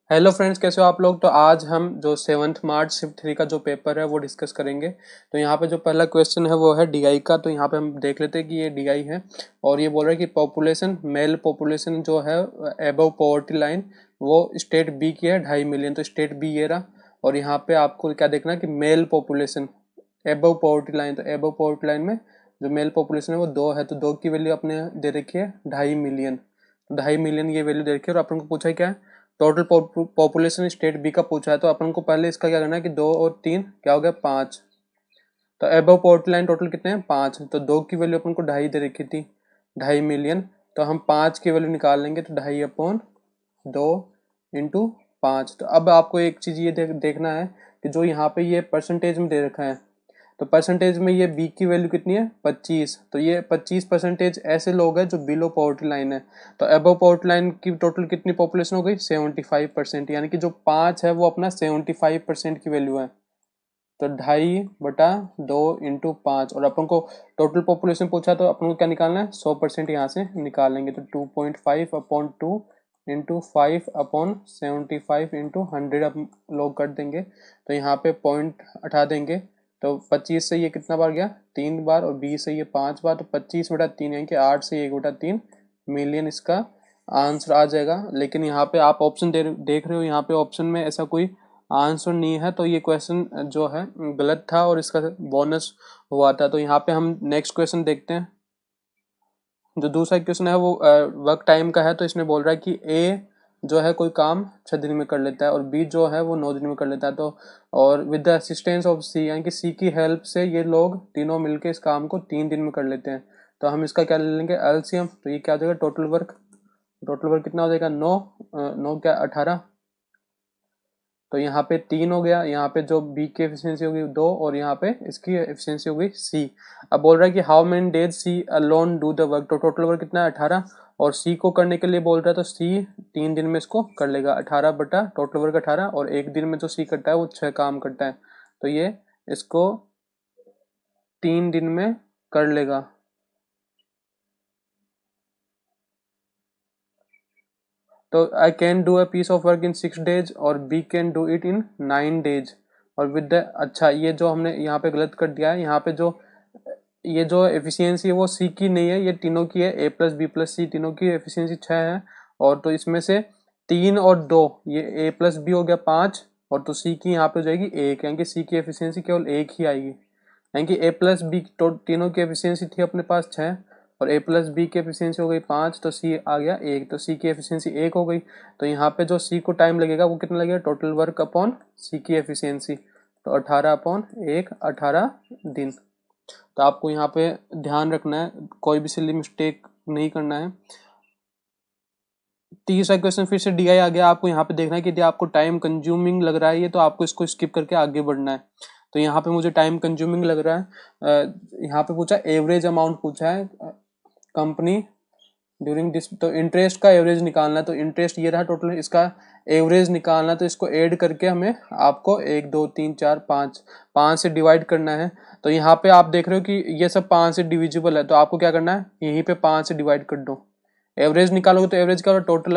Hello friends, कैसे हो आप लोग। तो आज हम जो 7 मार्च शिफ्ट 3 का जो पेपर है वो डिस्कस करेंगे। तो यहाँ पे जो पहला क्वेश्चन है वो है डीआई का। तो यहाँ पे हम देख लेते हैं कि ये डीआई है और ये बोल रहा है कि पॉपुलेशन, मेल पॉपुलेशन जो है एबव पॉवर्टी लाइन, वो स्टेट बी की है 2.5 मिलियन। तो स्टेट बी ये रहा। और यहाँ पे आपको क्या देखना है कि mail population above poverty line, तो एबव पॉवर्टी लाइन में जो मेल पॉपुलेशन है वो 2 है, तो 2 की वैल्यू अपने दे रखी है 2.5 मिलियन। 2.5 मिलियन ये वैल्यू दे रखी है और अपन को पूछा है क्या है, टोटल पॉपुलेशन स्टेट बी का पूछा है। तो अपन को पहले इसका क्या करना है कि 2 और 3 क्या हो गया 5। तो एबव पॉवर्टी लाइन टोटल कितने हैं 5, तो 2 की वैल्यू अपन को 2.5 दे रखी थी 2.5 मिलियन। तो हम 5 की वैल्यू निकाल लेंगे, तो 2.5/2 × 5। तो अब आपको एक चीज ये देखना है कि जो यहाँ पे ये परसेंटेज में दे रखा है, तो परसेंटेज में ये बी की वैल्यू कितनी है 25। तो ये 25% ऐसे लोग हैं जो बिलो पॉवर्टी लाइन है। तो अबव पॉवर्टी लाइन की टोटल कितनी पॉपुलेशन हो गई 75%, यानी कि जो 5 है वो अपना 75% की वैल्यू है। तो 2.5/2 × 5, और अपन को टोटल पॉपुलेशन पूछा तो अपन को क्या निकालना है 100% यहाँ से निकाल लेंगे। तो 2.5/2 × 5/75 अब लोग कर देंगे। तो यहाँ पे पॉइंट हटा देंगे। तो 25 से ये कितना बार गया 3 बार, और 20 से ये 5 बार, तो 25/3 यानी कि 8 से 1/3 मिलियन इसका आंसर आ जाएगा। लेकिन यहाँ पे आप ऑप्शन देख रहे हो, यहाँ पे ऑप्शन में ऐसा कोई आंसर नहीं है, तो ये क्वेश्चन जो है गलत था और इसका बोनस हुआ था। तो यहाँ पे हम नेक्स्ट क्वेश्चन देखते हैं। जो दूसरा क्वेश्चन है वो वर्क टाइम का है। तो इसमें बोल रहा है कि ए जो है कोई काम 6 दिन में कर लेता है और बी जो है वो 9 दिन में कर लेता है। तो और विद द असिस्टेंस ऑफ सी, यानी कि सी की हेल्प से ये लोग तीनों मिलके इस काम को 3 दिन में कर लेते हैं। तो हम इसका क्या ले लेंगे एलसीएम। तो ये क्या हो जाएगा टोटल वर्क कितना हो जाएगा 9, 9 क्या 18। तो यहाँ पे 3 हो गया, यहाँ पे जो बी की एफिशिएंसी होगी 2, और यहाँ पे इसकी एफिशिएंसी होगी सी। अब बोल रहा है कि how many days C alone do the work. तो टोटल वर्क कितना है 18, और सी को करने के लिए बोल रहा है तो सी 3 दिन में इसको कर लेगा। 18 बटा टोटल वर्क 18, और एक दिन में जो सी करता है वो 6 काम करता है। तो ये इसको 3 दिन में कर लेगा। तो I can do a piece of work in 6 days और B can do it in 9 days। और विद द अच्छा, ये जो हमने यहाँ पे गलत कर दिया है, यहाँ पे जो ये जो एफिशिएंसी है वो सी की नहीं है, ये तीनों की है। ए प्लस बी प्लस सी तीनों की एफिशिएंसी 6 है। और तो इसमें से 3 और 2, ये ए प्लस बी हो गया 5, और तो सी की यहाँ पे हो जाएगी 1, यानी कि सी की एफिशिएंसी केवल 1 ही आएगी। यानी कि ए प्लस बी तो तीनों की एफिशिएंसी थी अपने पास 6, और ए प्लस बी की एफिशिएंसी हो गई 5, तो सी आ गया 1, तो सी की एफिशिएंसी 1 हो गई। तो यहाँ पे जो सी को टाइम लगेगा वो कितना लगेगा टोटल वर्क अपॉन सी की एफिशिएंसी, तो 18/1 18 दिन। तो आपको यहाँ पे ध्यान रखना है, कोई भी सिली मिस्टेक नहीं करना है। तीसरा क्वेश्चन फिर से डीआई आ गया। आपको यहाँ पे देखना है कि यदि आपको टाइम कंज्यूमिंग लग रहा है ये, तो आपको इसको स्किप करके आगे बढ़ना है। तो यहाँ पे मुझे टाइम कंज्यूमिंग लग रहा है। यहाँ पे पूछा एवरेज अमाउंट पूछा है कंपनी ड्यूरिंग दिस। तो इंटरेस्ट का एवरेज निकालना है। तो इंटरेस्ट ये रहा टोटल, इसका एवरेज निकालना है। तो इसको ऐड करके हमें आपको 1 2 3 4 5 5 से डिवाइड करना है। तो यहाँ पे आप देख रहे हो कि ये सब 5 से डिविजिबल है, तो आपको क्या करना है यहीं पे 5 से डिवाइड कर दो। एवरेज निकालोगे तो एवरेज का टोटल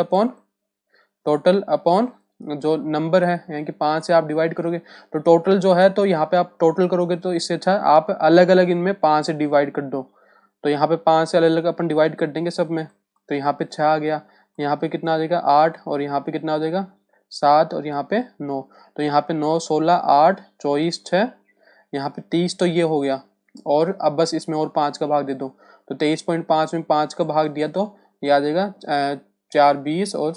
अपॉन जो नंबर है, यानी कि 5 से आप डिवाइड करोगे तो टोटल जो है, तो यहाँ पे आप टोटल करोगे तो इससे अच्छा आप अलग अलग इनमें 5 से डिवाइड कर दो। तो यहाँ पे 5 से अलग अलग अपन डिवाइड कर देंगे सब में। तो यहाँ पे 6 आ गया, यहाँ पे कितना आ जाएगा 8, और यहाँ पे कितना आ जाएगा 7, और यहाँ पे 9। तो यहाँ पे 9 16 8 24 6, यहाँ पे 30, तो ये हो गया। और अब बस इसमें और 5 का भाग दे दो। तो 23.5 में 5 का भाग दिया तो ये आ जाएगा 4 20 और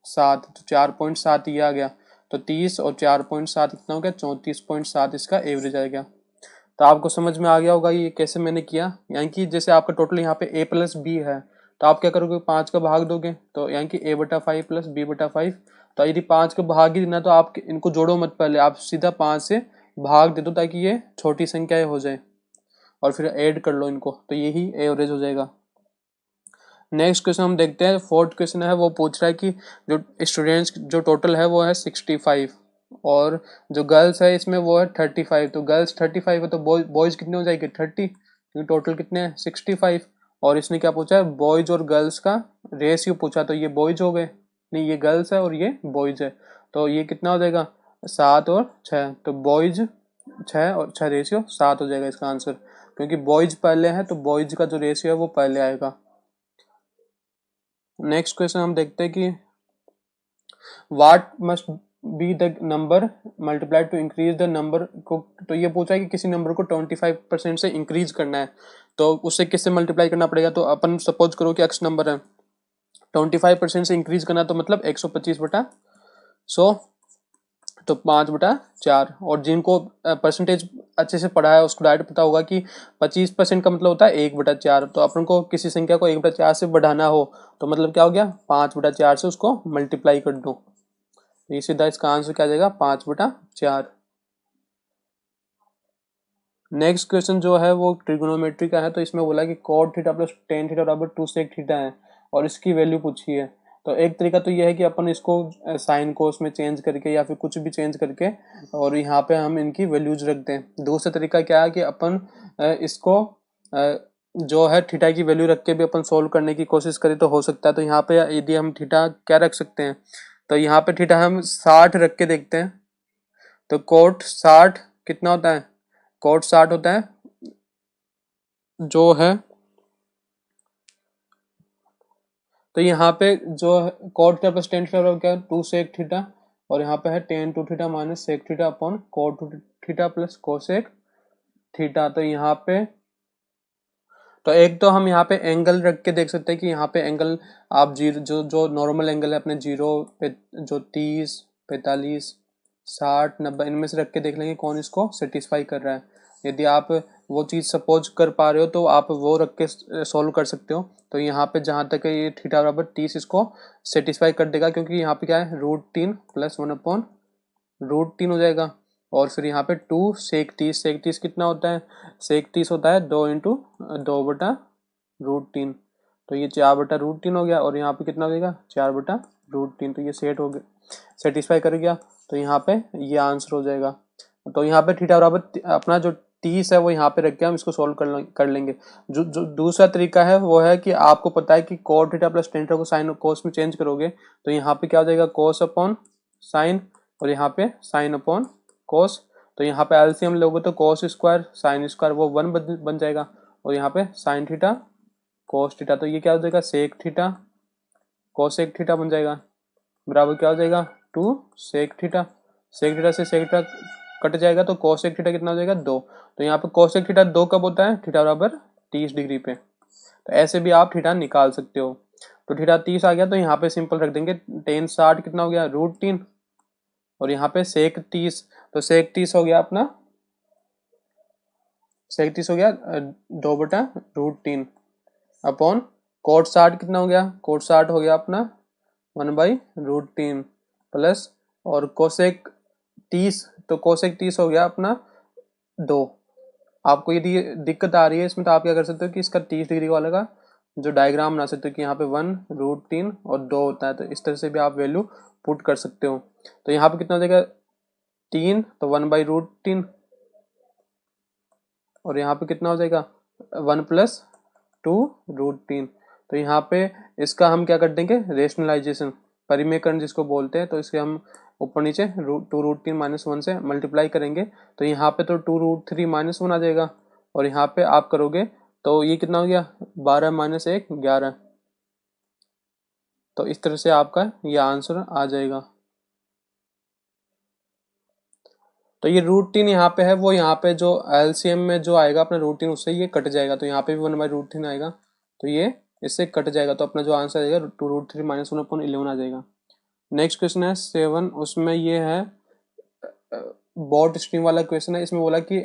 7, तो 4.7 ये आ गया। तो 30 और 4.7 कितना हो गया 34.7 इसका एवरेज आ गया। तो आपको समझ में आ गया होगा ये कैसे मैंने किया। यानी कि जैसे आपका टोटल यहाँ पे ए प्लस बी है, तो आप क्या करोगे 5 का भाग दोगे, तो यानी कि a/5 प्लस b/5। तो यदि 5 का भाग ही देना तो आप इनको जोड़ो मत, पहले आप सीधा 5 से भाग दे दो ताकि ये छोटी संख्याएं हो जाए, और फिर ऐड कर लो इनको, तो यही एवरेज हो जाएगा। नेक्स्ट क्वेश्चन हम देखते हैं। फोर्थ क्वेश्चन है वो पूछ रहा है कि जो स्टूडेंट्स जो टोटल है वो है 65, और जो गर्ल्स है इसमें वो है 35। तो गर्ल्स 35 है तो बॉयज कितने हो जाएंगे 30, क्योंकि टोटल कितने हैं 65। और इसने क्या पूछा है बॉयज और गर्ल्स का रेशियो पूछा, तो ये बॉयज हो गए नहीं, ये गर्ल्स है और ये बॉयज है, तो ये कितना हो जाएगा 7 और 6, तो बॉयज 6 और 6 रेशियो 7 हो जाएगा इसका आंसर, क्योंकि बॉयज पहले है तो बॉयज का जो रेशियो है वो पहले आएगा। नेक्स्ट क्वेश्चन हम देखते हैं कि what must be the number multiplied to increase the number को, तो ये पूछा है कि किसी नंबर को 25% से इंक्रीज करना है, तो उससे किससे मल्टीप्लाई करना पड़ेगा। तो अपन सपोज करो कि x नंबर है, 25% से इंक्रीज करना तो मतलब 125/100, तो 5/4, और जिनको परसेंटेज अच्छे से पढ़ा है उसको डायरेक्ट पता होगा कि 25% का मतलब होता है 1/4, तो अपन को किसी संख्या को 1/4 से बढ़ाना हो तो मतलब क्या हो गया 5/4 से उसको मल्टीप्लाई कर दो, तो ये सीधा इसका आंसर क्या आ जाएगा 5/4। नेक्स्ट क्वेश्चन जो है वो ट्रिगोनोमेट्री का है, तो इसमें बोला कि cot theta plus tan theta बराबर 2 sec थीटा है और इसकी वैल्यू पूछी है। तो एक तरीका तो ये है कि अपन इसको साइन कोस में चेंज करके या फिर कुछ भी चेंज करके और यहाँ पे हम इनकी वैल्यूज रख दें। दूसरा तरीका क्या है कि अपन इसको जो है थीटा की वैल्यू रख के भी अपन सोल्व करने की कोशिश करें तो हो सकता है। तो यहाँ पे यदि हम थीटा क्या रख सकते हैं, तो यहाँ पे थीटा हम 60 रख के देखते हैं, तो cot 60 कितना होता है, cot 60 होता है जो है, तो यहाँ पे जो cot theta plus tan theta बराबर क्या है 2 sec थीटा, और यहाँ पे है tan 2 theta minus sec theta upon cot 2 theta plus cosec theta. तो यहाँ पे तो एक तो हम यहाँ पे एंगल रख के देख सकते हैं कि यहाँ पे एंगल आप जीरो जो नॉर्मल एंगल है अपने 0 पे जो 30 45 60 90 इनमें से रख के देख लेंगे कौन इसको सेटिस्फाई कर रहा है। यदि आप वो चीज़ सपोज कर पा रहे हो तो आप वो रख के सॉल्व कर सकते हो। तो यहाँ पे जहाँ तक है ये थीटा बराबर 30 इसको सेटिस्फाई कर देगा, क्योंकि यहाँ पे क्या है √3 प्लस 1/√3 हो जाएगा। और फिर यहाँ पे 2 सेक 30 कितना होता है, सेक 30 होता है 2 इंटू 2/√3, तो ये 4/√3 हो गया, और यहाँ पे कितना हो जाएगा 4/√3, तो ये सेट हो गया सेटिस्फाई कर गया, तो यहाँ पे ये आंसर हो जाएगा। तो यहाँ पे थीटा बराबर अपना जो 30 है वो यहाँ पे रख के हम इसको सोल्व कर लेंगे। जो दूसरा तरीका है वो है कि आपको पता है कि cot theta plus tan theta को साइन कोस में चेंज करोगे तो यहाँ पे क्या हो जाएगा कोस अपॉन साइन, और यहाँ पे साइन अपॉन कोस, तो यहाँ पे एलसीएम लोगे तो कोस स्क्वायर साइन स्क्वायर वो 1 बन जाएगा, और यहाँ पे साइन थीटा कोस थीटा, तो ये क्या हो जाएगा सेक थीटा कोसेक थीटा बन जाएगा, बराबर क्या हो जाएगा 2 सेक थीटा। सेक थीटा से सेक थीटा कट जाएगा तो कोसेक थीटा कितना हो जाएगा 2, तो यहाँ पे कोसेक थीटा 2 कब होता है, थीटा बराबर 30 डिग्री पे। तो ऐसे भी आप थीटा निकाल सकते हो। तो थीटा 30 आ गया तो यहाँ पे सिंपल रख देंगे tan 60 कितना हो गया √3, और यहाँ पे सेक 30, तो सेक 30 हो गया अपना सेक 30 हो गया 2/√3 अपॉन कोट 60 कितना हो गया, कोट 60 हो गया अपना 1/√3 प्लस, और कोसेक 30, तो कोसेक 30 हो गया अपना 2। आपको यदि दिक्कत आ रही है इसमें तो आप क्या कर सकते हो कि इसका 30 डिग्री वाले का जो डायग्राम बना सकते हो कि यहाँ पे 1√3 और 2 होता है, तो इस तरह से भी आप वैल्यू पुट कर सकते हो। तो यहाँ पे कितना हो जाएगा 3, तो 1/√3, और यहाँ पे कितना हो जाएगा 1 + 2√3, तो यहाँ पे इसका हम क्या कर देंगे रेशनलाइजेशन परिमेयकरण जिसको बोलते हैं, तो इसके हम ऊपर नीचे 2√3 - 1 से मल्टीप्लाई करेंगे, तो यहाँ पे तो 2√3 - 1 आ जाएगा, और यहाँ पे आप करोगे तो ये कितना हो गया 12 - 1 11, तो इस तरह से आपका ये आंसर आ जाएगा। तो ये √3 यहाँ पे है, वो यहाँ पे जो एलसीएम में जो आएगा अपना √3 उससे ये कट जाएगा, तो यहाँ पे भी 1/√3 आएगा, तो ये इससे कट जाएगा, तो अपना जो आंसर आएगा 2√3 - 1/11 आ जाएगा। नेक्स्ट क्वेश्चन है 7, उसमें ये है बोट स्ट्रीम वाला क्वेश्चन है। इसमें बोला कि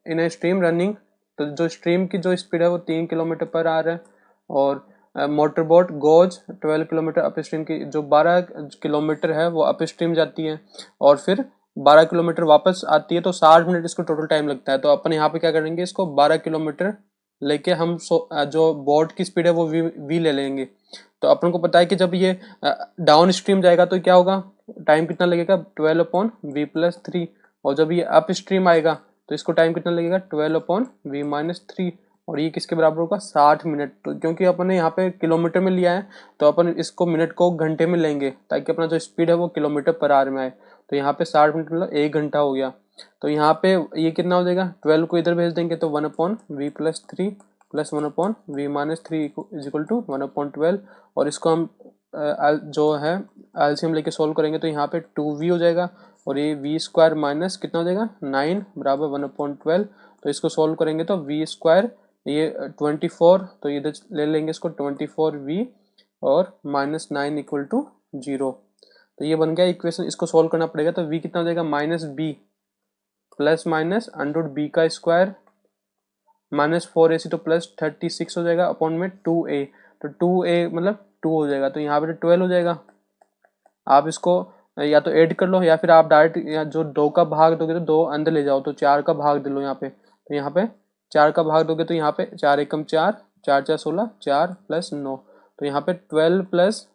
इन ए स्ट्रीम रनिंग, तो जो स्ट्रीम की जो स्पीड है वो 3 किलोमीटर पर आवर है, और motor boat goes 12 kilometre up stream की जो 12 किलोमीटर है वो अप स्ट्रीम जाती है, और फिर 12 किलोमीटर वापस आती है, तो 60 मिनट इसको टोटल टाइम लगता है। तो अपन यहाँ पे क्या करेंगे इसको 12 किलोमीटर लेके हम जो बोट की स्पीड है वो वी ले लेंगे। तो अपन को पता है कि जब ये डाउन स्ट्रीम जाएगा तो क्या होगा टाइम कितना लगेगा 12/v+3, और जब ये अप स्ट्रीम आएगा तो इसको टाइम कितना लगेगा 12/v - 3, और ये किसके बराबर होगा 60 मिनट। तो क्योंकि अपन ने यहाँ पे किलोमीटर में लिया है तो अपन इसको मिनट को घंटे में लेंगे ताकि अपना जो स्पीड है वो किलोमीटर पर आवर में आए। तो यहाँ पे 60 मिनट मतलब 1 घंटा हो गया। तो यहाँ पे ये कितना हो जाएगा, 12 को इधर भेज देंगे तो 1/v+3 plus 1/v-3 is equal to 1/12। और इसको हम जो है एलसीएम लेके सोल्व करेंगे तो यहाँ पे 2v हो जाएगा और ये v² माइनस कितना हो जाएगा 9 बराबर 1/12। तो इसको सोल्व करेंगे तो v² ये 24, तो इधर ले लेंगे इसको 24v और -9 इक्वल टू 0। तो ये बन गया इक्वेशन। इसको सोल्व करना पड़ेगा तो v कितना हो जाएगा -b plus minus under b का स्क्वायर -4ac तो +36 हो जाएगा अपॉन में 2a। तो 2a मतलब 2 हो जाएगा तो यहाँ पे 12 हो जाएगा। आप इसको या तो ऐड कर लो या फिर आप डायरेक्ट जो 2 का भाग दोगे तो 2 अंदर ले जाओ तो 4 का भाग दे लो यहाँ पे। तो यहाँ पे 4 का भाग दोगे तो यहाँ पे 4 एकम 4, 4 4 16, 4 + 9। तो यहाँ पे 12 प्लस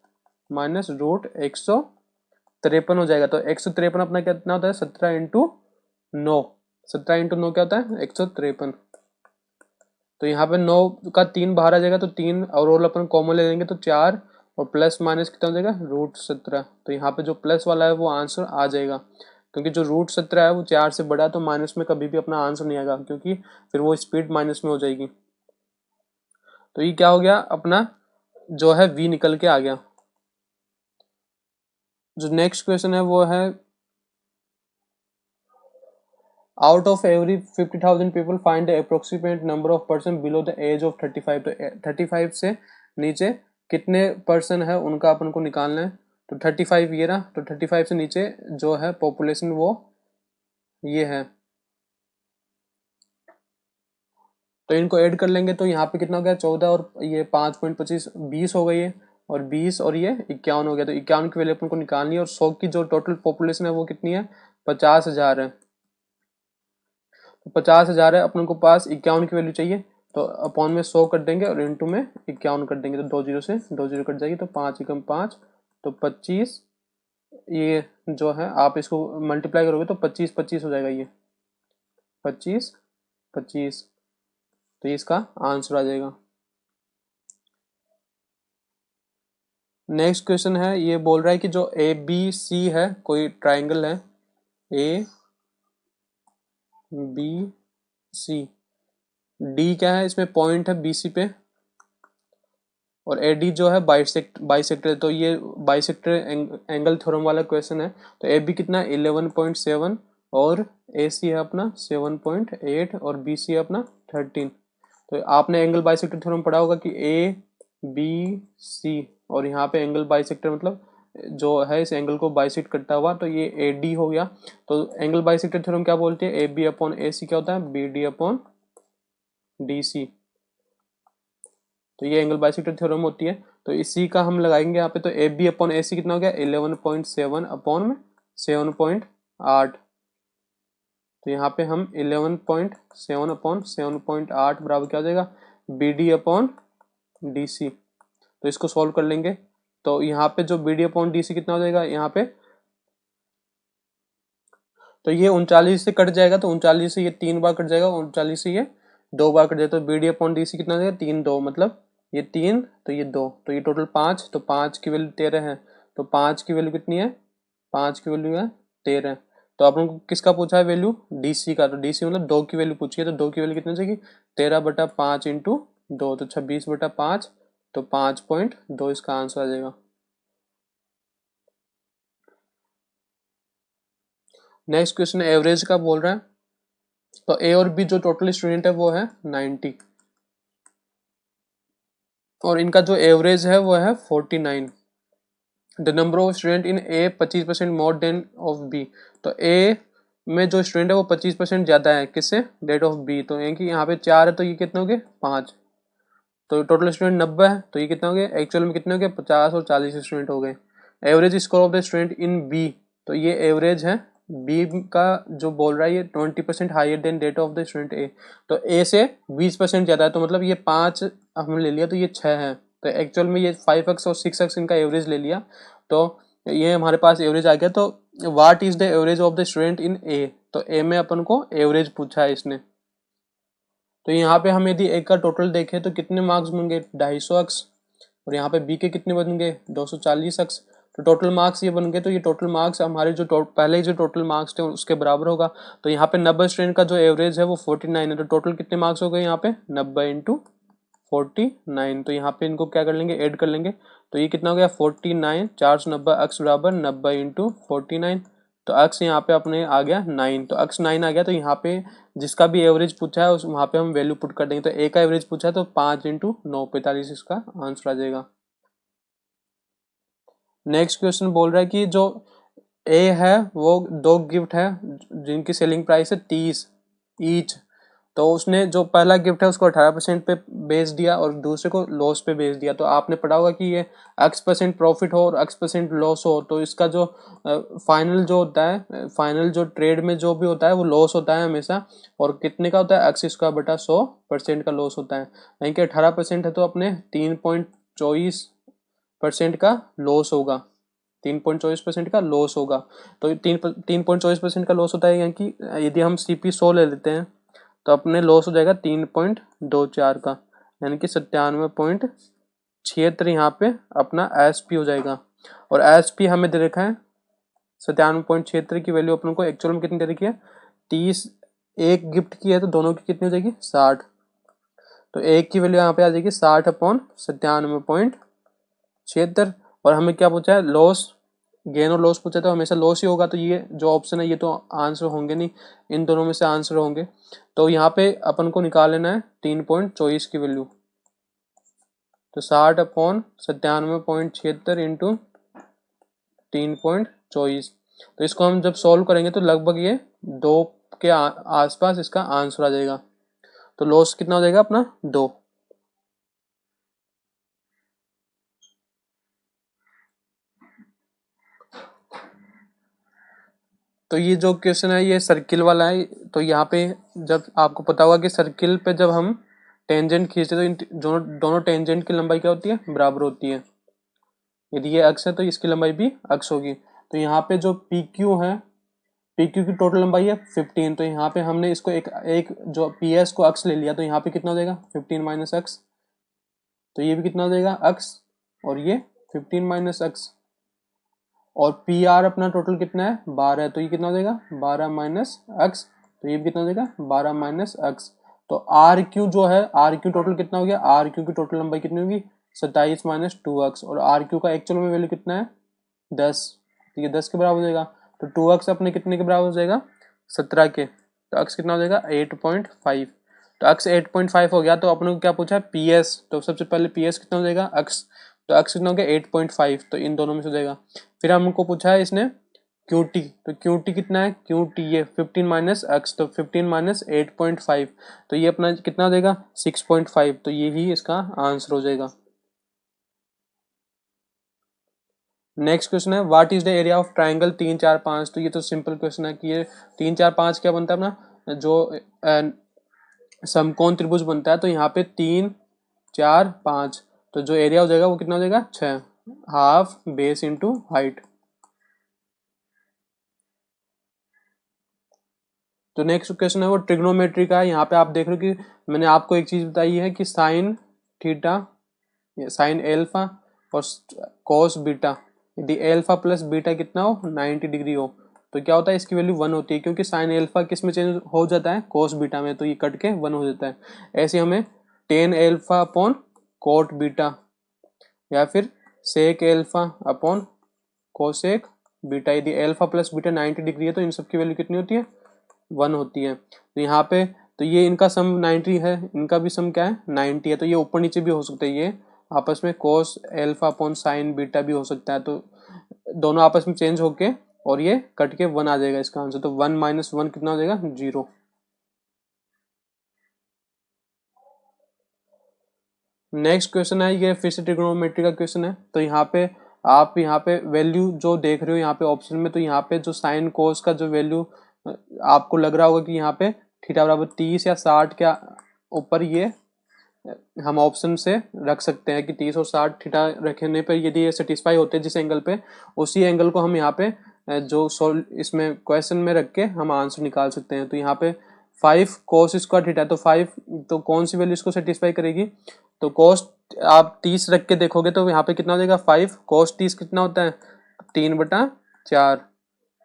माइनस रूट 153 हो जाएगा। तो 153 अपना कितना होता है 17 × 9, 17 × 9 क्या होता है 153। तो यहाँ पे 9 का 3 बाहर आ जाएगा तो 3 और रोल अपन कॉमन ले लेंगे तो 4 और प्लस माइनस कितना हो जाएगा √17। तो यहाँ पे जो प्लस वाला है वो आंसर आ जाएगा क्योंकि जो √17 है वो 4 से बड़ा है तो माइनस में कभी भी अपना आंसर नहीं आएगा क्योंकि फिर वो स्पीड माइनस में हो जाएगी। तो ये क्या हो गया अपना जो है v निकल के आ गया। जो नेक्स्ट क्वेश्चन है वो है out of every 50,000 people find the approximate number of person below the age of 35। तो 35 से नीचे कितने पर्सन है उनका अपन को निकालना है। तो 35 ये रहा, तो 35 से नीचे जो है पॉपुलेशन वो ये है। तो इनको ऐड कर लेंगे तो यहाँ पे कितना हो गया 14 और ये 5.25 20 हो गई है और 20 और ये 51 हो गया। तो 51 की वैल्यू अपन को निकालनी है और 100 की जो टोटल पॉपुलेशन है वो कितनी है 50,000 है। तो 50,000 है अपन को पास 51 की वैल्यू चाहिए तो अपॉन में 100 कर देंगे और इंटू में 51 कर देंगे तो 2 0 से 2 0 कट जाएगी तो 5 एकम 5 तो 25। ये जो है आप इसको मल्टीप्लाई करोगे तो 25 25 हो जाएगा, ये 25 25। तो ये इसका आंसर आ जाएगा। नेक्स्ट क्वेश्चन है ये बोल रहा है कि जो ABC है कोई ट्राइंगल है ABC, D क्या है इसमें पॉइंट है BC पे और AD जो है बाइसेक्टर। तो ये बाइसेक्टर एंगल थ्योरम वाला क्वेश्चन है। तो AB कितना 11.7 और AC है अपना 7.8 और BC है अपना 13। तो आपने एंगल बाइसेक्टर थ्योरम पढ़ा होगा कि ABC और यहाँ पे एंगल बाइसेक्टर मतलब जो है इस एंगल को बाइसेक्ट करता हुआ, तो ये AD हो गया। तो एंगल बाइसेक्टर थ्योरम क्या बोलते हैं AB/AC क्या होता है BD/DC। तो ये एंगल बाइसेक्टर थ्योरम होती है। तो इसी का हम लगाएंगे यहाँ पे। तो AB/AC कितना हो गया 11.7 अपॉन में 7.8। तो यहाँ पे हम 11.7 अपॉन 7.8 बराबर क्या हो जाएगा BD/DC। तो इसको सॉल्व कर लेंगे तो यहाँ पे जो BD/DC कितना हो जाएगा यहाँ पे, तो ये 39 से कट जाएगा तो 39 से ये 3 बार कट जाएगा, 39 से ये 2 बार कट जाएगा। तो BD/DC कितना हो जाएगा 3 2 मतलब ये 3 तो ये 2 तो ये टोटल 5। तो 5 की वैल्यू 13 है। तो 5 की वैल्यू कितनी है 5 की वैल्यू है 13। तो अपन को किसका पूछा है वैल्यू DC का। तो DC मतलब 2 की वैल्यू पूछी है तो 2 की वैल्यू कितनी चाहिए 13/5 × 2 तो 26/5 तो 5.2 इसका आंसर आ जाएगा। नेक्स्ट क्वेश्चन एवरेज का बोल रहा है। तो A और B जो टोटल स्टूडेंट है वो है 90 और इनका जो एवरेज है वो है 49। The number of student in A 25% more than of B। तो A में जो स्टूडेंट है वो 25% ज़्यादा है किससे डेट ऑफ B। तो यानी कि यहाँ पे 4 है तो ये कितने हो गए 5। तो टोटल स्टूडेंट 90 है तो ये कितने हो गए एक्चुअल में कितने हो गए 50 और 40 स्टूडेंट हो गए। Average score of the student in B। तो ये एवरेज है B का जो बोल रहा है ये 20% higher than that of the student A। तो A से 20% ज़्यादा है तो मतलब ये 5 हमने ले लिया तो ये 6 है। तो एक्चुअल में ये 5x और 6x इनका एवरेज ले लिया तो ये हमारे पास एवरेज आ गया। तो what is the average of the student in A। तो A में अपन को एवरेज पूछा है इसने। तो यहाँ पे हम यदि ए का टोटल देखें तो कितने मार्क्स बन गए 250 अक्स, और यहाँ पे बी के कितने बन गए 240 अक्स। तो टोटल मार्क्स ये बन गए, तो ये टोटल मार्क्स हमारे जो पहले जो टोटल मार्क्स थे उसके बराबर होगा। तो यहाँ पे 90 स्टूडेंट का जो एवरेज है वो 49 है, तो टोटल कितने मार्क्स हो गए यहाँ पे 90 इंटू 49। तो यहाँ पे इनको क्या कर लेंगे, ऐड कर लेंगे। तो ये कितना हो गया 49, 490 अक्स बराबर 90 इंटू 49। तो अक्स यहाँ पे अपने आ गया 9, तो अक्स 9 आ गया। तो यहाँ पे जिसका भी एवरेज पूछा है उस वहाँ पे हम वैल्यू पुट कर देंगे। तो ए का एवरेज पूछा है तो 5 इंटू 9 45 इसका आंसर आ जाएगा। नेक्स्ट क्वेश्चन बोल रहा है कि जो ए है वो 2 गिफ्ट है जिनकी सेलिंग प्राइस है 30 ईच। तो उसने जो पहला गिफ्ट है उसको 18% पे बेच दिया और दूसरे को लॉस पे बेच दिया। तो आपने पढ़ा होगा कि ये x% प्रॉफिट हो और x% लॉस हो, तो इसका जो फाइनल जो होता है, फाइनल जो ट्रेड में जो भी होता है वो लॉस होता है हमेशा। और कितने का होता है एक्स स्क्वायर बटा 100% का लॉस होता है। यानी कि 18% है तो अपने 3.24% का लॉस होगा, 3.24% का लॉस होगा। तो 3.24% का लॉस होता है, यानी कि यदि हम CP 100 ले लेते हैं तो अपने लॉस हो जाएगा 3.24 का, यानी कि 97.76 यहाँ पे अपना SP हो जाएगा। और SP हमें दे रखा है 97.76 की वैल्यू अपन को एक्चुअल में कितनी दे रखी है 30, एक गिफ्ट की है तो दोनों की कितनी हो जाएगी 60। तो एक की वैल्यू यहाँ पे आ जाएगी 60/97.76। और हमें क्या पूछा है लॉस, गेन और लॉस पूछा तो हमेशा लॉस ही होगा। तो ये जो ऑप्शन है ये तो आंसर होंगे नहीं, इन दोनों में से आंसर होंगे। तो यहाँ पे अपन को निकाल लेना है 3.24 की वैल्यू। तो 60/97.76 इंटू 3.24। तो इसको हम जब सॉल्व करेंगे तो लगभग ये 2 के आसपास इसका आंसर आ जाएगा। तो लॉस कितना हो जाएगा अपना 2। तो ये जो क्वेश्चन है ये सर्किल वाला है। तो यहाँ पे जब आपको पता होगा कि सर्किल पे जब हम टेंजेंट खींचते तो इन दोनों टेंजेंट की लंबाई क्या होती है बराबर होती है। यदि ये अक्स है तो इसकी लंबाई भी अक्स होगी। तो यहाँ पे जो PQ है, PQ की टोटल लंबाई है 15। तो यहाँ पे हमने इसको एक जो PS को अक्स ले लिया, तो यहाँ पे कितना हो जाएगा 15 माइनस अक्स। तो ये भी कितना हो जाएगा अक्स, और ये 15 माइनस अक्स। और PR अपना टोटल कितना है 12 है, तो ये कितना हो जाएगा 12 माइनस अक्स। तो ये भी कितना हो जाएगा 12 माइनस अक्स। तो RQ जो है, RQ टोटल कितना हो गया, RQ की टोटल लंबाई कितनी होगी 27 माइनस 2x। और RQ का एक्चुअल में वैल्यू कितना है 10, तो ये 10 के बराबर हो जाएगा। तो 2x अपने कितने के बराबर हो जाएगा 17 के। तो अक्स कितना हो जाएगा 8.5। तो अक्स 8.5 हो गया। तो अपने को क्या पूछा है PS, तो सबसे पहले PS कितना हो जाएगा अक्स। तो अक्स कितना हो गया 8.5, तो इन दोनों में से हो जाएगा। फिर हमको पूछा है इसने QT, तो QT कितना है QT ये 15 माइनस अक्स, तो 15 माइनस 8.5, तो ये अपना कितना हो जाएगा 6.5। तो ये ही इसका आंसर हो जाएगा। नेक्स्ट क्वेश्चन है what is the area of triangle 3 4 5। तो ये तो सिंपल क्वेश्चन है कि ये 3 4 5 क्या बनता है अपना जो समकोण त्रिभुज बनता है। तो यहाँ पे 3 4 5, तो जो एरिया हो जाएगा वो कितना हो जाएगा 6, हाफ बेस इंटू हाइट। तो नेक्स्ट क्वेश्चन है वो ट्रिग्नोमेट्री का है। यहाँ पे आप देख रहे हो कि मैंने आपको एक चीज बताई है कि साइन थीटा, साइन एल्फा और कॉस बीटा, यदि एल्फा प्लस बीटा कितना हो 90 डिग्री हो तो क्या होता है इसकी वैल्यू 1 होती है, क्योंकि साइन एल्फा किस में चेंज हो जाता है कॉस बीटा में, तो ये कट के 1 हो जाता है। ऐसे हमें tan alpha upon coat beta या फिर सेक एल्फा अपॉन कोसेक बीटा, यदि एल्फा प्लस बीटा 90 डिग्री है तो इन सब की वैल्यू कितनी होती है 1 होती है। तो यहाँ पे तो ये इनका सम 90 है, इनका भी सम क्या है 90 है। तो ये ऊपर नीचे भी हो सकता है, ये आपस में कोस एल्फा अपॉन साइन बीटा भी हो सकता है। तो दोनों आपस में चेंज होके और ये कट के 1 आ जाएगा इसका आंसर। तो 1 माइनस 1 कितना हो जाएगा 0। नेक्स्ट क्वेश्चन है ये फिर से ट्रिग्नोमेट्री का क्वेश्चन है। तो यहाँ पे आप यहाँ पे वैल्यू जो देख रहे हो यहाँ पे ऑप्शन में, तो यहाँ पे जो साइन कोस का जो वैल्यू आपको लग रहा होगा कि यहाँ पे थीटा बराबर 30 या 60 के ऊपर ये हम ऑप्शन से रख सकते हैं कि 30 और 60 थीटा रखने पर यदि ये सेटिस्फाई होते हैं जिस एंगल पे, उसी एंगल को हम यहाँ पे जो सोल्व इसमें क्वेश्चन में रख के हम आंसर निकाल सकते हैं। तो यहाँ पे 5 cos स्क्वायर थीटा, तो 5 तो कौन सी वैल्यू इसको सेटिस्फाई करेगी, तो cos आप 30 रख के देखोगे तो यहाँ पे कितना हो जाएगा 5 cos 30 कितना होता है 3/4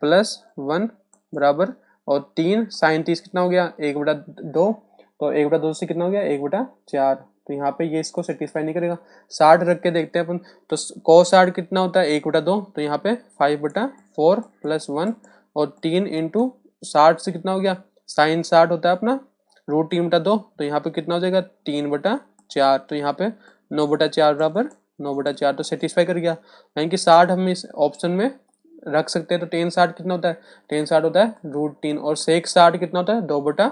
प्लस 1 बराबर, और 3 sin 30 कितना हो गया 1/2, तो 1/2 से कितना हो गया 1/4, तो यहाँ पे ये इसको सेटिस्फाई नहीं करेगा। 60 रख के देखते हैं अपन, तो cos 60 कितना होता है 1/2, तो यहाँ पे 5/4 प्लस 1 और 3 इंटू 60 से कितना हो गया साइन 60 होता है अपना √3/2, तो यहाँ पे कितना हो जाएगा 3/4, तो यहाँ पे 9/4 बराबर 9/4, तो सेटिस्फाई कर गया। यानी कि 60 हम इस ऑप्शन में रख सकते हैं। तो टेन 60 कितना होता है, टेन 60 होता है √3, और सेक 60 कितना होता है 2/,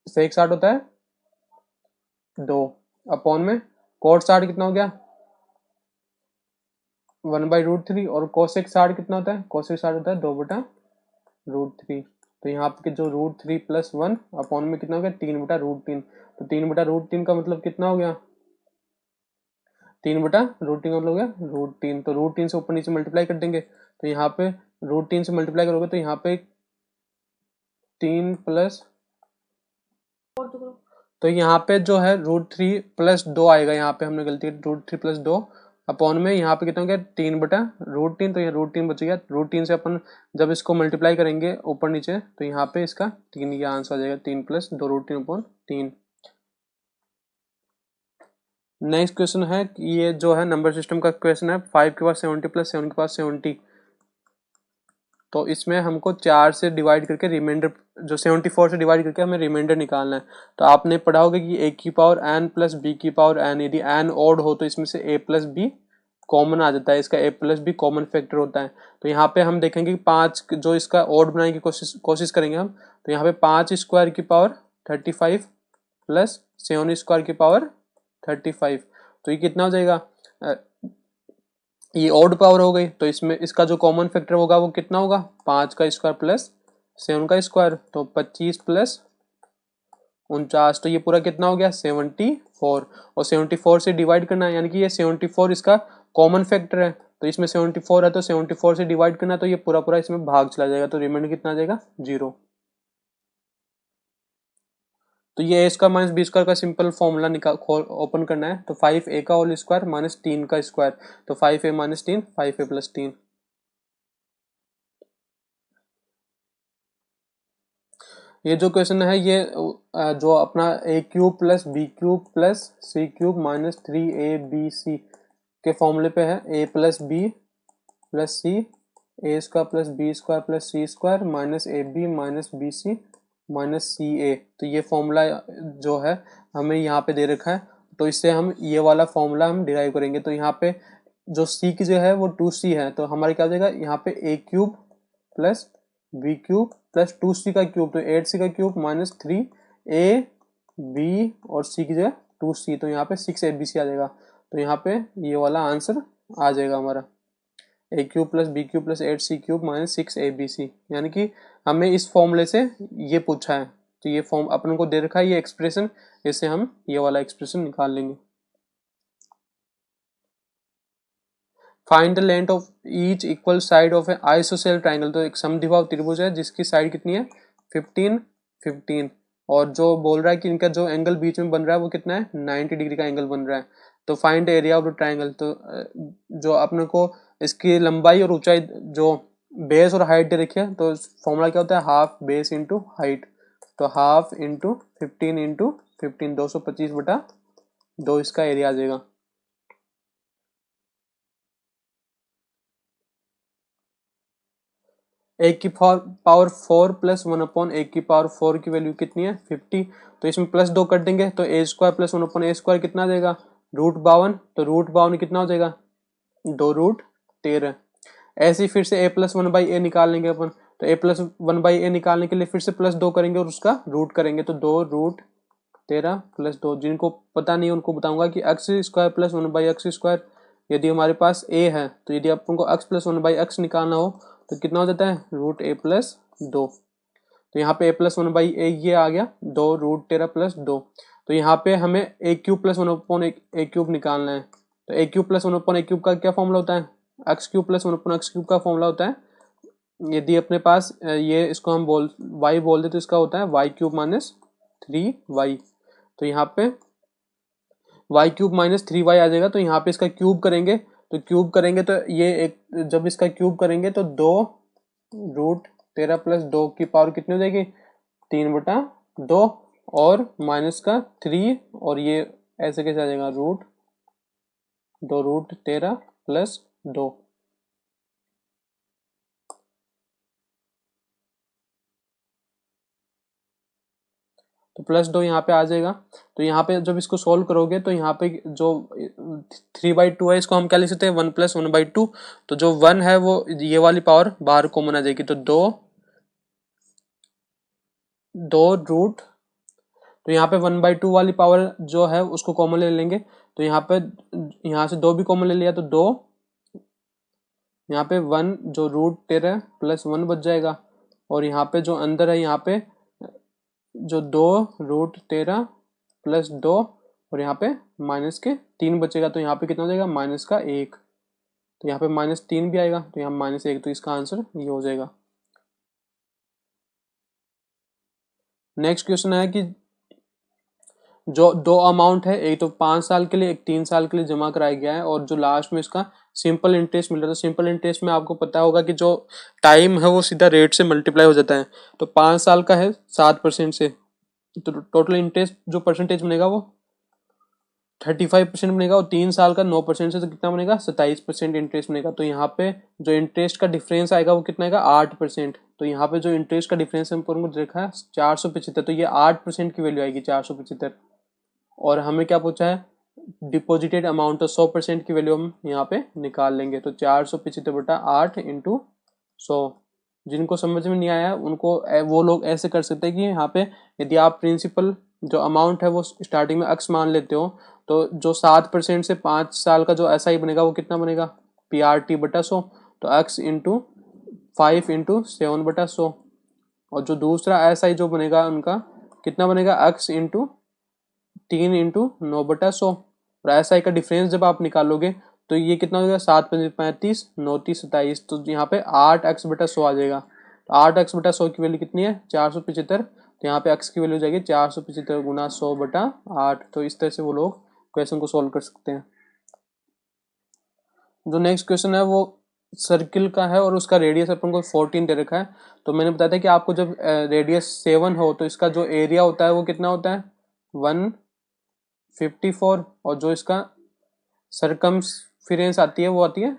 सेक 60 होता है 2 अपॉन में कोट 60 कितना हो गया 1/√3, और कोसेक 60 कितना होता है, कोसेक 60 होता है 2/√3, तो यहाँ पे जो √3 प्लस 1 अपॉन में कितना हो गया 3/√3, तो 3/√3 का मतलब कितना हो गया 3/√3 का मतलब हो गया √3, तो √3 से ऊपर नीचे मल्टीप्लाई कर देंगे, तो यहाँ पे √3 से मल्टीप्लाई करोगे तो यहाँ पे 3 प्लस, तो यहाँ पे जो है √3 प्लस 2 आएगा, यहाँ पे हमने गलती की √3 प्लस 2 अपॉन में यहाँ पे कितना हो गया 3/√3, तो यहाँ √3 बच गया। √3 से अपन जब इसको मल्टीप्लाई करेंगे ऊपर नीचे तो यहाँ पे इसका 3 का आंसर आ जाएगा, 3 प्लस 2 √3 अपॉन 3। नेक्स्ट क्वेश्चन है, ये जो है नंबर सिस्टम का क्वेश्चन है, 5 के पास 70 प्लस 7 के पास 70, तो इसमें हमको 4 से डिवाइड करके रिमाइंडर, जो 74 से डिवाइड करके हमें रिमाइंडर निकालना है। तो आपने पढ़ा होगा कि a की पावर n प्लस b की पावर n, यदि n ऑड हो तो इसमें से a प्लस b कॉमन आ जाता है, इसका a plus b common factor होता है। तो यहाँ पे हम देखेंगे कि 5 जो इसका ऑड बनाने की कोशिश करेंगे हम, तो यहाँ पे 5 स्क्वायर की पावर 35 प्लस 7 स्क्वायर की पावर 35, तो ये कितना हो जाएगा, ये ऑड पावर हो गई, तो इसमें इसका जो कॉमन फैक्टर होगा वो कितना होगा 5 का स्क्वायर प्लस 7 का स्क्वायर, तो 25 प्लस 49, तो ये पूरा कितना हो गया 74, और 74 से डिवाइड करना है, यानी कि ये 74 इसका कॉमन फैक्टर है, तो इसमें 74 है तो 74 से डिवाइड करना है, तो ये पूरा पूरा इसमें भाग चला जाएगा, तो रिमाइंडर कितना आ जाएगा 0। तो ये a square minus B square का सिंपल फॉर्मूला निकाल ओपन करना है, तो 5a का होल स्क्वायर माइनस 3 का स्क्वायर, तो 5a माइनस 3 5a प्लस 3। ये जो क्वेश्चन है ये जो अपना a cube plus B cube plus C cube minus 3ab के फॉर्मूले पे है, a plus B plus C A square plus B square plus C square minus A B minus B C minus C A, तो ये formula जो है हमें यहाँ पे दे रखा है, तो इससे हम ये वाला फॉर्मूला हम डिराइव करेंगे। तो यहाँ पे जो सी की जो है वो 2c है, तो हमारे क्या हो जाएगा यहाँ पे a cube plus B cube plus 2c का क्यूब, तो 8c का क्यूब माइनस 3a b और c की जगह 2c, तो यहाँ पे 6abc आ जाएगा, तो यहाँ पे ये वाला आंसर आ जाएगा हमारा a cube plus B cube plus 8c cube minus 6abc, यानी कि हमें इस फॉर्मूले से ये पूछा है, तो ये फॉर्म अपन को दे रखा है ये एक्सप्रेशन, इससे हम ये वाला एक्सप्रेशन निकाल लेंगे। Find the length of each equal side of A ISOCELL triangle, तो एक समद्विबाहु त्रिभुज है जिसकी साइड कितनी है 15 15, और जो बोल रहा है कि इनका जो एंगल बीच में बन रहा है वो कितना है 90 डिग्री का एंगल बन रहा है। तो find area of the triangle, तो जो अपने को इसकी लंबाई और ऊंचाई जो बेस और हाइट दे रखी है, तो फॉर्मूला क्या होता है हाफ बेस इंटू हाइट, तो हाफ इंटू 15 इंटू 15 225/2 इसका एरिया आ जाएगा। एक की पावर 4 प्लस 1 अपॉन एक की पावर 4 की वैल्यू कितनी है 50, तो इसमें प्लस 2 कर देंगे, तो ए स्क्वायर प्लस 1 अपॉन ए स्क्वायर कितना आ जाएगा √52, तो √52 कितना हो जाएगा 2√13। ऐसे ही फिर से a प्लस 1/a निकाल लेंगे अपन, तो a प्लस 1/a निकालने के लिए फिर से प्लस 2 करेंगे और उसका रूट करेंगे, तो 2√13 प्लस 2। जिनको पता नहीं उनको बताऊंगा कि x square plus 1/x square, यदि हमारे पास a है तो यदि अपन को x प्लस 1/x निकालना हो तो कितना हो जाता है √a प्लस 2, तो यहाँ पे a प्लस 1/a ये आ गया 2√13 प्लस 2, तो यहाँ पे हमें a cube plus 1 upon a cube निकालना है, तो a cube plus 1 upon a cube का क्या फॉर्मूला होता है x cube plus 1 upon x cube का फॉर्मूला होता है यदि अपने पास ये इसको हम y बोल दे तो इसका होता है y क्यूब माइनस 3y। तो यहाँ पे y क्यूब माइनस 3y आ जाएगा। तो यहाँ पे इसका क्यूब करेंगे तो ये एक, जब इसका क्यूब करेंगे तो 2√13 प्लस 2 की पावर कितनी हो जाएगी, 3/2 और माइनस का 3 और ये ऐसे कैसे आ जाएगा, 2√13 प्लस 2। तो प्लस 2 यहाँ पे आ जाएगा। तो यहाँ पे जब इसको सोल्व करोगे तो यहाँ पे जो 3/2 है इसको हम क्या लिख सकते हैं, 1 + 1/2। तो जो 1 है वो ये वाली पावर बाहर कॉमन आ जाएगी। तो 2 तो यहाँ पे 1/2 वाली पावर जो है उसको कॉमन ले लेंगे। तो यहाँ पे यहाँ से 2 भी कॉमन ले लिया तो 2, यहाँ पे 1 जो √13 प्लस 1 बच जाएगा। और यहाँ पे जो अंदर है यहाँ पे जो 2√13 प्लस 2 और यहाँ पे माइनस के 3 बचेगा। तो यहाँ पे कितना हो जाएगा, -1। तो यहाँ पे -3 भी आएगा तो यहाँ -1। तो इसका आंसर ये हो जाएगा। नेक्स्ट क्वेश्चन है कि जो दो अमाउंट है, एक तो 5 साल के लिए, एक 3 साल के लिए जमा कराया गया है और जो लास्ट में इसका सिंपल इंटरेस्ट मिल रहा है। तो सिंपल इंटरेस्ट में आपको पता होगा कि जो टाइम है वो सीधा रेट से मल्टीप्लाई हो जाता है। तो 5 साल का है 7% से, तो टोटल इंटरेस्ट जो परसेंटेज बनेगा वो 35% बनेगा। और 3 साल का 9% से तो कितना बनेगा, 27% इंटरेस्ट बनेगा। तो यहाँ पे जो इंटरेस्ट का डिफरेंस आएगा वो कितना आएगा, 8%। तो यहाँ पे जो इंटरेस्ट का डिफरेंस हमको देखा है 475, तो ये 8% की वैल्यू आएगी 475। और हमें क्या पूछा है, डिपॉजिटेड अमाउंट, तो 100% की वैल्यू हम यहाँ पे निकाल लेंगे। तो 475/8 × 100। जिनको समझ में नहीं आया उनको वो लोग ऐसे कर सकते हैं कि यहाँ पे यदि आप प्रिंसिपल जो अमाउंट है वो स्टार्टिंग में x मान लेते हो तो जो 7% से 5 साल का जो SI बनेगा वो कितना बनेगा, PRT/100। तो x × 5 × 7/100। और जो दूसरा SI जो बनेगा उनका कितना बनेगा, x × 3 × 9/100। और SI का डिफरेंस जब आप निकालोगे तो ये कितना हो जाएगा, 7×5 = 35, 9×3 = 27। तो यहाँ पे 8x/100 आ जाएगा। तो 8x/100 की वैल्यू कितनी है, 475। तो यहाँ पे x की वैल्यू हो जाएगी 475 × 100/8। तो इस तरह से वो लोग क्वेश्चन को सॉल्व कर सकते हैं। जो नेक्स्ट क्वेश्चन है वो सर्किल का है और उसका रेडियस अपन को 14 दे रखा है। तो मैंने बताया था कि आपको जब रेडियस 7 हो तो इसका जो एरिया होता है वो कितना होता है, 154। और जो इसका सर्कमफिरेंस आती है वो आती है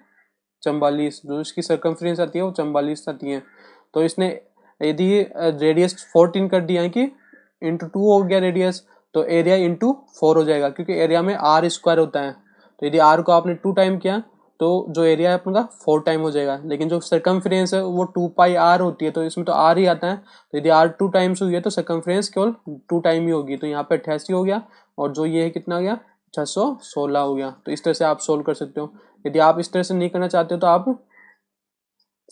44। जो इसकी सर्कमफिरेंस आती है वो 44 आती है। तो इसने यदि रेडियस 14 कर दिया है कि ×2 हो गया रेडियस, तो एरिया ×4 हो जाएगा क्योंकि एरिया में r² होता है। तो यदि r को आपने 2 टाइम किया तो जो एरिया है अपना 4 टाइम हो जाएगा। लेकिन जो सर्कमफिरेंस है वो 2πr होती है, तो इसमें तो r ही आता है। तो यदि r 2 टाइम्स हुई है तो सर्कमफिरेंस केवल 2 टाइम ही होगी। तो यहाँ पे 88 हो गया और जो ये है कितना हो गया, 616 हो गया। तो इस तरह से आप सोल्व कर सकते हो। यदि आप इस तरह से नहीं करना चाहते हो तो आप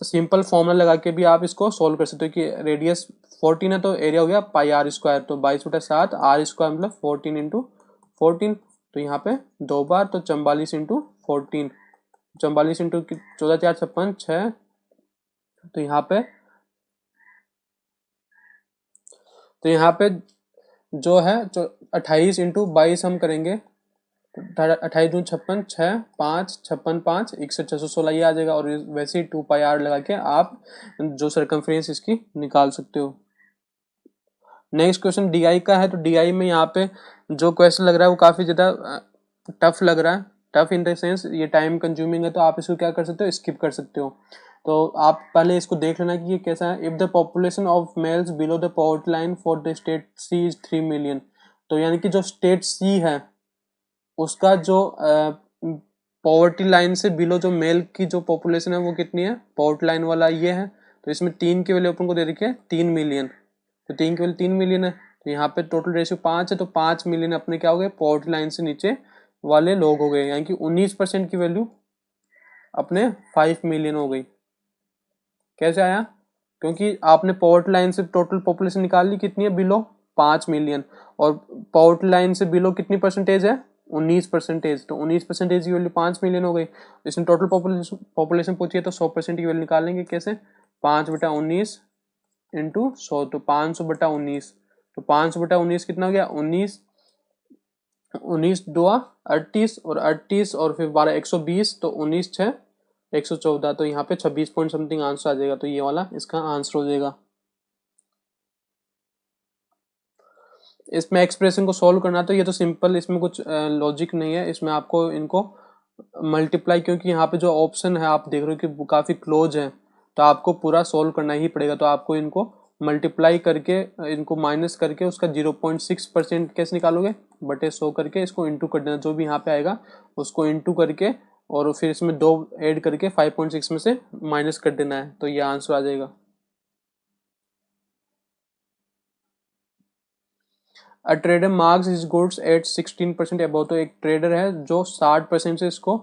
सिंपल फॉर्मूला लगा के भी आप इसको सोल्व कर सकते हो कि रेडियस 14 है तो एरिया हो गया πr²। तो 22/7 r² मतलब 14 × 14। तो यहाँ पे 2 बार तो 44 × 14, 44 × 14 4 56 6। तो यहाँ पे जो है 28 × 22 हम करेंगे। 28 दूनी 56, 6 5 56 5 61 616 ये आ जाएगा। और वैसे ही 2πr लगा के आप जो सर्कमफ्रेंस इसकी निकाल सकते हो। नेक्स्ट क्वेश्चन DI का है। तो DI में यहाँ पे जो क्वेश्चन लग रहा है वो काफ़ी ज़्यादा टफ लग रहा है। टफ इन द सेंस ये टाइम कंज्यूमिंग है, तो आप इसको क्या कर सकते हो, स्किप कर सकते हो। तो आप पहले इसको देख लेना कि ये कैसा है। If the population of males below the poverty line for the state C is 3 million. तो यानी कि जो स्टेट C है उसका जो पॉवर्टी लाइन से बिलो जो मेल की जो पॉपुलेशन है वो कितनी है, पॉवर्टी लाइन वाला ये है। तो इसमें 3 की वैल्यू अपन को दे रखी है 3 मिलियन। तो 3 की वैल्यू 3 मिलियन है। तो यहाँ पे टोटल रेशियो 5 है, तो 5 मिलियन अपने क्या हो गए, पॉवर्टी लाइन से नीचे वाले लोग हो गए। यानी कि 19% की वैल्यू अपने 5 मिलियन हो गई। कैसे आया, क्योंकि आपने पॉवर्टी लाइन से टोटल पॉपुलेशन निकाल ली, कितनी है, बिलो 5 मिलियन। और पॉवर्टी लाइन से बिलो कितनी परसेंटेज है, 19%। तो 19% की वैल्यू 5 मिलियन हो गई। इसमें टोटल पॉपुलेशन पूछी है तो 100% की वैल्यू निकालेंगे कैसे, 5/19 इंटू 100, तो 500/19, तो 500/19 कितना हो गया, 19, 19×2 = 38, और 38 और फिर 12 120, तो 19×6 = 114, तो यहाँ पे 26 पॉइंट समथिंग आंसर आ जाएगा। तो ये वाला इसका आंसर हो जाएगा। इसमें एक्सप्रेशन को सॉल्व करना, तो ये तो सिंपल, इसमें कुछ लॉजिक नहीं है, इसमें आपको इनको मल्टीप्लाई, क्योंकि यहाँ पे जो ऑप्शन है आप देख रहे हो कि वो काफ़ी क्लोज है, तो आपको पूरा सॉल्व करना ही पड़ेगा। तो आपको इनको मल्टीप्लाई करके, इनको माइनस करके उसका 0.6% कैसे निकालोगे, बटे 100 करके इसको इंटू कर देना, जो भी यहाँ पे आएगा उसको इंटू करके, और फिर इसमें 2 ऐड करके 5.6 में से माइनस कर देना है, तो ये आंसर आ जाएगा। A trader marks his goods at 16% above, तो एक ट्रेडर है जो 60% से इसको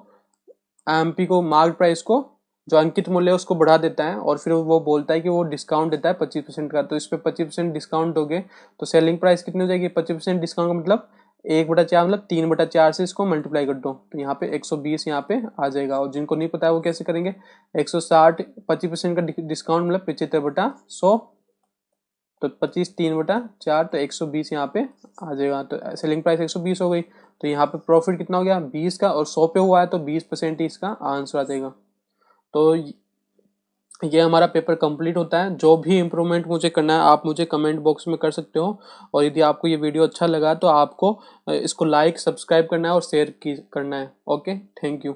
एमपी को, मार्क प्राइस को, जो अंकित मूल्य है उसको बढ़ा देता है, और फिर वो बोलता है कि वो डिस्काउंट देता है 25% का, तो इस पर 25% डिस्काउंट दोगे तो सेलिंग प्राइस कितनी हो जाएगी, 25% डिस्काउंट का मतलब 1/4 मतलब 3/4 से इसको मल्टीप्लाई कर दो, तो यहाँ पे 120 यहाँ पे आ जाएगा। और जिनको नहीं पता है वो कैसे करेंगे, 160 25% का डिस्काउंट मतलब 75/100, तो 25 3/4, तो 120 यहाँ पे आ जाएगा, तो सेलिंग प्राइस 120 हो गई। तो यहाँ पे प्रॉफिट कितना हो गया 20 का, और 100 पे हुआ है तो 20% ही इसका आंसर आ जाएगा। तो ये हमारा पेपर कंप्लीट होता है। जो भी इम्प्रूवमेंट मुझे करना है आप मुझे कमेंट बॉक्स में कर सकते हो, और यदि आपको ये वीडियो अच्छा लगा तो आपको इसको लाइक सब्सक्राइब करना है और शेयर करना है। Okay, thank you.